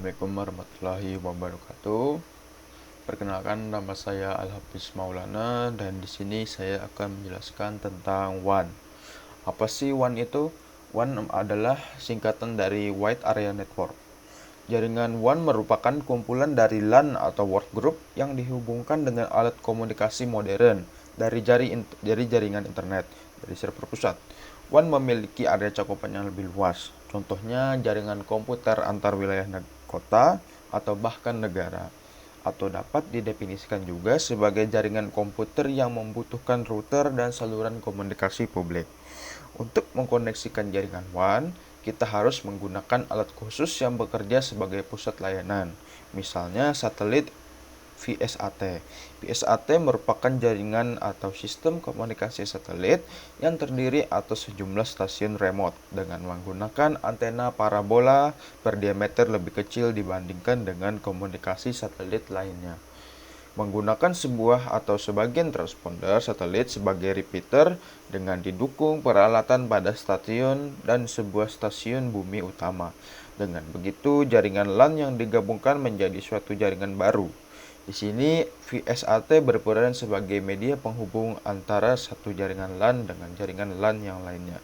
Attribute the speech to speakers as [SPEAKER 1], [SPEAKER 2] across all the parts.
[SPEAKER 1] Assalamualaikum warahmatullahi wabarakatuh. Perkenalkan, nama saya Al-Hafiz Maulana dan di sini saya akan menjelaskan tentang WAN. Apa sih WAN itu? WAN adalah singkatan dari Wide Area Network. Jaringan WAN merupakan kumpulan dari LAN atau workgroup yang dihubungkan dengan alat komunikasi modern dari jaringan internet dari server pusat. WAN memiliki area cakupan yang lebih luas. Contohnya jaringan komputer antar wilayah kota atau bahkan negara. Atau dapat didefinisikan juga sebagai jaringan komputer yang membutuhkan router dan saluran komunikasi publik. Untuk mengkoneksikan jaringan WAN, kita harus menggunakan alat khusus yang bekerja sebagai pusat layanan, misalnya satelit VSAT. VSAT merupakan jaringan atau sistem komunikasi satelit yang terdiri atas sejumlah stasiun remote dengan menggunakan antena parabola berdiameter lebih kecil dibandingkan dengan komunikasi satelit lainnya. Menggunakan sebuah atau sebagian transponder satelit sebagai repeater dengan didukung peralatan pada stasiun dan sebuah stasiun bumi utama. Dengan begitu, jaringan LAN yang digabungkan menjadi suatu jaringan baru. Di sini, VSAT berperan sebagai media penghubung antara satu jaringan LAN dengan jaringan LAN yang lainnya.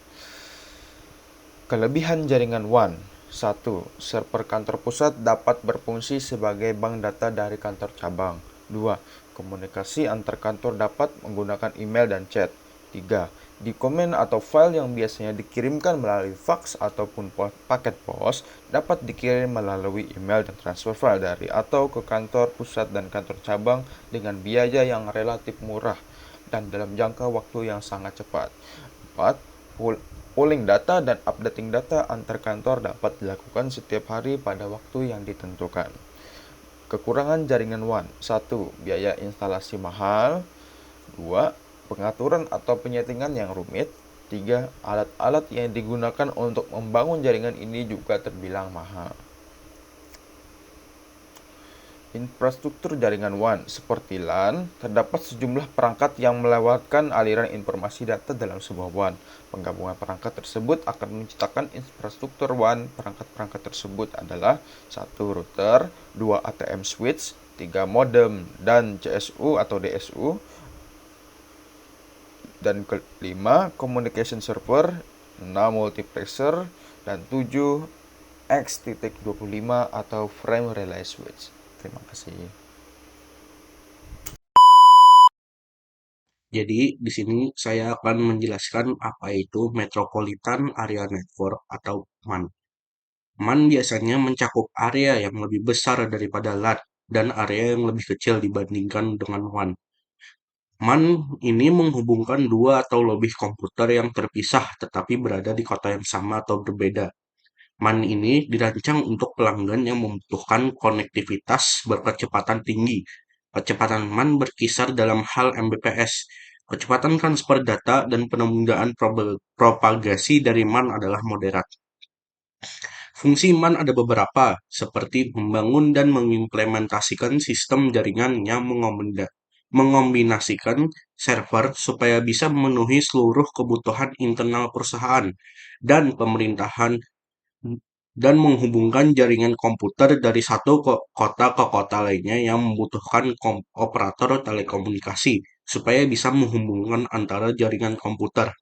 [SPEAKER 1] Kelebihan jaringan WAN: 1. Server kantor pusat dapat berfungsi sebagai bank data dari kantor cabang. 2. Komunikasi antar kantor dapat menggunakan email dan chat. 3. Dokumen atau file yang biasanya dikirimkan melalui fax ataupun paket pos dapat dikirim melalui email dan transfer file dari atau ke kantor pusat dan kantor cabang dengan biaya yang relatif murah dan dalam jangka waktu yang sangat cepat. 4. Polling data dan updating data antar kantor dapat dilakukan setiap hari pada waktu yang ditentukan. Kekurangan jaringan WAN: 1. Biaya instalasi mahal. 2. Pengaturan atau penyetingan yang rumit. 3. Alat-alat yang digunakan untuk membangun jaringan ini juga terbilang mahal. Infrastruktur jaringan WAN seperti LAN, terdapat sejumlah perangkat yang melewatkan aliran informasi data dalam sebuah WAN. Penggabungan perangkat tersebut akan menciptakan infrastruktur WAN. Perangkat-perangkat tersebut adalah 1. Router, 2. ATM switch, 3. modem dan CSU atau DSU, dan kelima communication server, 6. multiplexer, dan 7. X.25 atau frame relay switch. Terima kasih.
[SPEAKER 2] Jadi di sini saya akan menjelaskan apa itu Metropolitan Area Network atau MAN. MAN biasanya mencakup area yang lebih besar daripada LAN dan area yang lebih kecil dibandingkan dengan WAN. MAN ini menghubungkan dua atau lebih komputer yang terpisah tetapi berada di kota yang sama atau berbeda. MAN ini dirancang untuk pelanggan yang membutuhkan konektivitas berkecepatan tinggi. Kecepatan MAN berkisar dalam hal Mbps. Kecepatan transfer data dan penundaan propagasi dari MAN adalah moderat. Fungsi MAN ada beberapa, seperti membangun dan mengimplementasikan sistem jaringan yang mengombinasikan server supaya bisa memenuhi seluruh kebutuhan internal perusahaan dan pemerintahan dan menghubungkan jaringan komputer dari satu kota ke kota lainnya yang membutuhkan operator telekomunikasi supaya bisa menghubungkan antara jaringan komputer.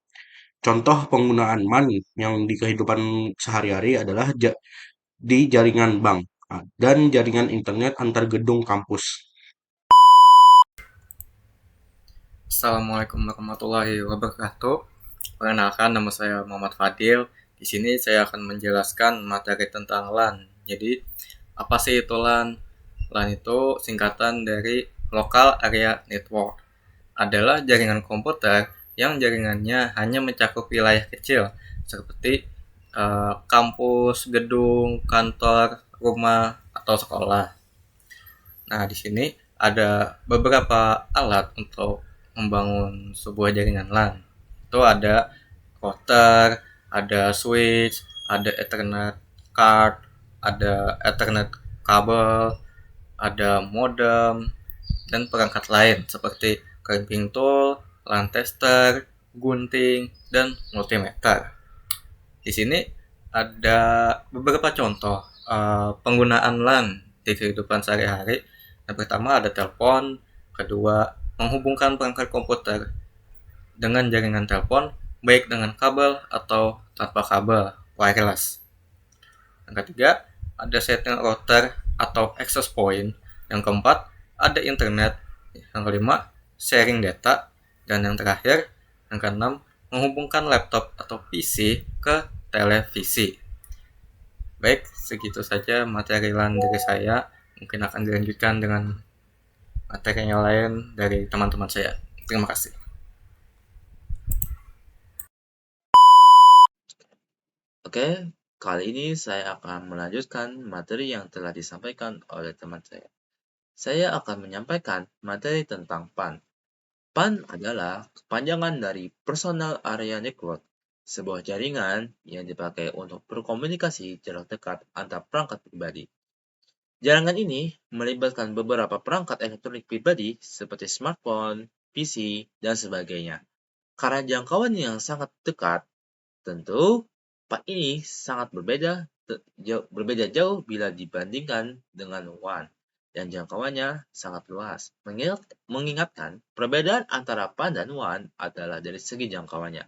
[SPEAKER 2] Contoh penggunaan MAN yang di kehidupan sehari-hari adalah di jaringan bank dan jaringan internet antar gedung kampus.
[SPEAKER 3] Assalamualaikum warahmatullahi wabarakatuh. Perkenalkan, nama saya Muhammad Fadil. Di sini saya akan menjelaskan materi tentang LAN. Jadi, apa sih itu LAN? LAN itu singkatan dari Local Area Network. Adalah jaringan komputer yang jaringannya hanya mencakup wilayah kecil seperti kampus, gedung, kantor, rumah, atau sekolah. Nah, di sini ada beberapa alat untuk membangun sebuah jaringan LAN. Itu ada router, ada switch, ada Ethernet card, ada Ethernet kabel, ada modem, dan perangkat lain seperti crimping tool, LAN tester, gunting, dan multimeter. Di sini ada beberapa contoh penggunaan LAN di kehidupan sehari-hari. Yang pertama ada telepon, kedua menghubungkan perangkat komputer dengan jaringan telepon, baik dengan kabel atau tanpa kabel wireless. Yang ketiga ada setting router atau access point. Yang keempat ada internet. Yang kelima sharing data. Dan yang terakhir, yang keenam, menghubungkan laptop atau PC ke televisi. Baik, segitu saja materi LAN dari saya. Mungkin akan dilanjutkan dengan materi yang lain dari teman-teman saya. Terima kasih.
[SPEAKER 4] Oke, kali ini saya akan melanjutkan materi yang telah disampaikan oleh teman saya. Saya akan menyampaikan materi tentang PAN. PAN adalah kepanjangan dari Personal Area Network, sebuah jaringan yang dipakai untuk berkomunikasi jarak dekat antar perangkat pribadi. Jaringan ini melibatkan beberapa perangkat elektronik pribadi seperti smartphone, PC, dan sebagainya. Karena jangkauan yang sangat dekat, tentu PAN ini sangat berbeda jauh bila dibandingkan dengan WAN dan jangkauannya sangat luas. Mengingatkan perbedaan antara PAN dan WAN adalah dari segi jangkauannya.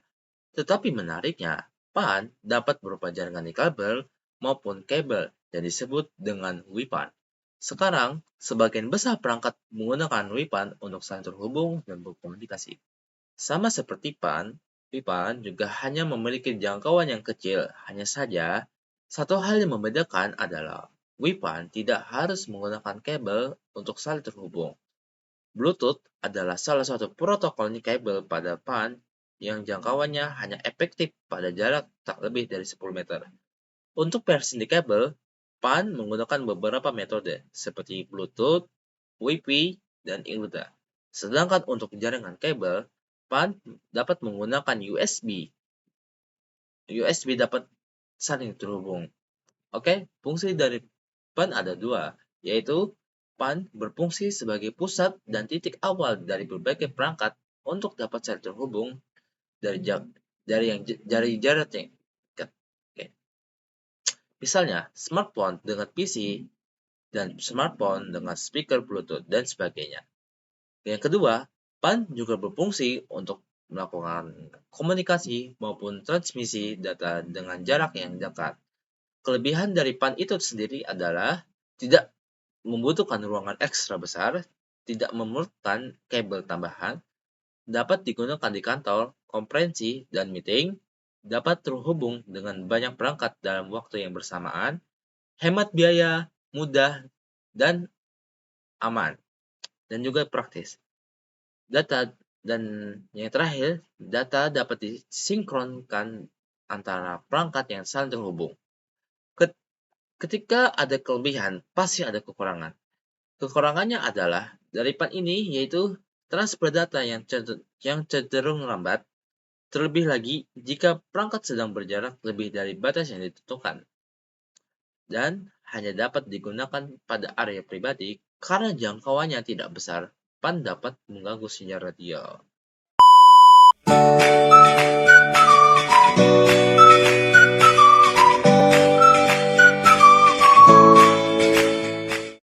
[SPEAKER 4] Tetapi menariknya, PAN dapat berupa jaringan di kabel maupun kabel yang disebut dengan WIPAN. Sekarang, sebagian besar perangkat menggunakan WIPAN untuk saling terhubung dan berkomunikasi. Sama seperti PAN, WIPAN juga hanya memiliki jangkauan yang kecil. Hanya saja, satu hal yang membedakan adalah WIPAN tidak harus menggunakan kabel untuk saling terhubung. Bluetooth adalah salah satu protokol kabel pada PAN yang jangkauannya hanya efektif pada jarak tak lebih dari 10 meter. Untuk versi kabel, PAN menggunakan beberapa metode seperti Bluetooth, Wi-Fi, dan ILDA. Sedangkan untuk jaringan kabel, PAN dapat menggunakan USB. USB dapat saling terhubung. Oke, fungsi dari PAN ada dua, yaitu PAN berfungsi sebagai pusat dan titik awal dari berbagai perangkat untuk dapat saling terhubung dari jaraknya dekat. Oke. Misalnya, smartphone dengan PC dan smartphone dengan speaker Bluetooth dan sebagainya. Yang kedua, PAN juga berfungsi untuk melakukan komunikasi maupun transmisi data dengan jarak yang dekat. Kelebihan dari PAN itu sendiri adalah tidak membutuhkan ruangan ekstra besar, tidak memerlukan kabel tambahan, dapat digunakan di kantor, konferensi, dan meeting, dapat terhubung dengan banyak perangkat dalam waktu yang bersamaan, hemat biaya, mudah, dan aman, dan juga praktis. Data dan yang terakhir, data dapat disinkronkan antara perangkat yang saling terhubung. Ketika ada kelebihan, pasti ada kekurangan. Kekurangannya adalah dari PAN ini yaitu transfer data yang cenderung lambat, terlebih lagi jika perangkat sedang berjarak lebih dari batas yang ditentukan, dan hanya dapat digunakan pada area pribadi karena jangkauannya tidak besar. PAN dapat mengganggu sinyal radio.